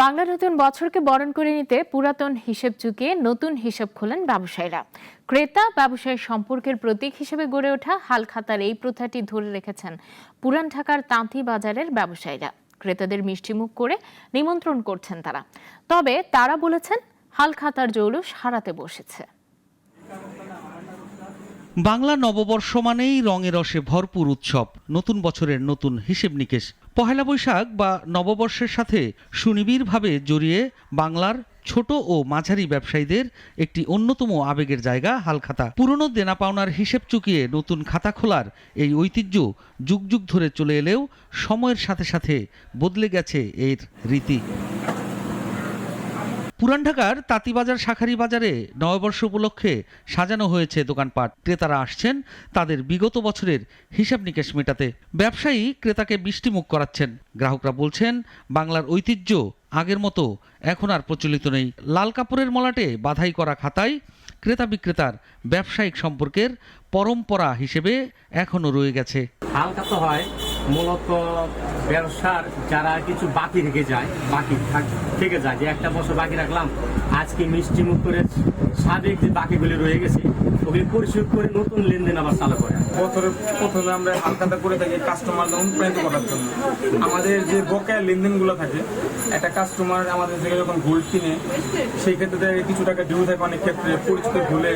বাংলা নতুন বছরকে বরণ করে নিতে পুরাতন হিসেব চুকিয়ে নতুন হিসাব খোলেন ব্যবসায়ীরা। ক্রেতা ব্যবসায়ী সম্পর্কের প্রতীক হিসেবে গড়ে ওঠা হালখাতার এই প্রথাটি ধরে রেখেছেন পুরান ঢাকার তাঁতি বাজারের ব্যবসায়ীরা। ক্রেতাদের মিষ্টিমুখ করে নিমন্ত্রণ করছেন তারা। তবে তারা বলেছেন হালখাতার জৌলুস হারাতে বসেছে। বাংলা নববর্ষ মানেই রঙে রসে ভরপুর উৎসব, নতুন বছরের নতুন হিসেব নিকেশ। পহেলা বৈশাখ বা নববর্ষের সাথে সুনিবিড়ভাবে জড়িয়ে বাংলার ছোট ও মাঝারি ব্যবসায়ীদের একটি অন্যতম আবেগের জায়গা হালখাতা। পুরনো দেনা পাওনার হিসেব চুকিয়ে নতুন খাতা খোলার এই ঐতিহ্য যুগ যুগ ধরে চলে এলেও সময়ের সাথে সাথে বদলে গেছে এর রীতি। পুরান ঢাকার তাঁতিবাজার শাঁখারী বাজারে নববর্ষ উপলক্ষে সাজানো হয়েছে দোকানপাট। ক্রেতারা আসছেন তাদের বিগত বছরের হিসাব নিকেশ মেটাতে। ব্যবসায়ী ক্রেতাকে মিষ্টিমুখ করাচ্ছেন। গ্রাহকরা বলছেন বাংলার ঐতিহ্য আগের মতো এখন আর প্রচলিত নেই। লাল কাপড়ের মলাটে বাধাই করা খাতায় ক্রেতা বিক্রেতার ব্যবসায়িক সম্পর্কের পরম্পরা হিসেবে এখনো রয়ে গেছে। হালখাতা হয় মূলত ব্যবসার যারা কিছু বাকি রেখে যায়, থেকে যায়, যে একটা বছর বাকি রাখলাম, আজকে মিষ্টি মুখ করে সাবেক যে বাকিগুলি রয়ে গেছে ওগুলি পরিশোধ করে নতুন লেনদেন আবার চালু করে। বছরের প্রথমে আমরা হালখাতা করে থাকি কাস্টমারদের অনুপ্রাণিত করার জন্য। আমাদের যে বকেয়া লেনদেনগুলো থাকে, একটা কাস্টমার আমাদের থেকে যখন গোল্ড কিনে সেই ক্ষেত্রে কিছু টাকা ডিউ থাকে, অনেক ক্ষেত্রে পরিচিত ভুলে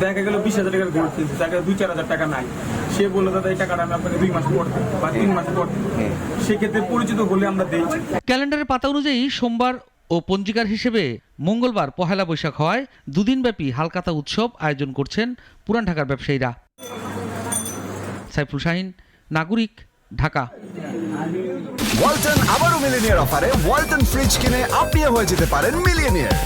দেখা গেল 20,000 টাকার গোল্ড কিনছে, তাকে 2-4 হাজার টাকা নাই, সে বললো দাদা এই টাকাটা আমি আপনাকে 2 মাস পর বা 3 মাস পর, সেক্ষেত্রে পরিচিত হলে আমরা দিই। ক্যালেন্ডারের পাতা অনুযায়ী সোমবার ও পঞ্জিকার হিসেবে মঙ্গলবার পহেলা বৈশাখ হওয়ায় দুদিনব্যাপী হালখাতা উৎসব আয়োজন করছেন পুরান ঢাকার ব্যবসায়ীরা। সাইফুল শাহিন, নাগরিক, ঢাকা। ওয়ালটন আবারও মিলিনিয়ার অফারে ওয়ালটন ফ্রিজ কিনে আপনিও হয়ে যেতে পারেন মিলিয়নিয়ার।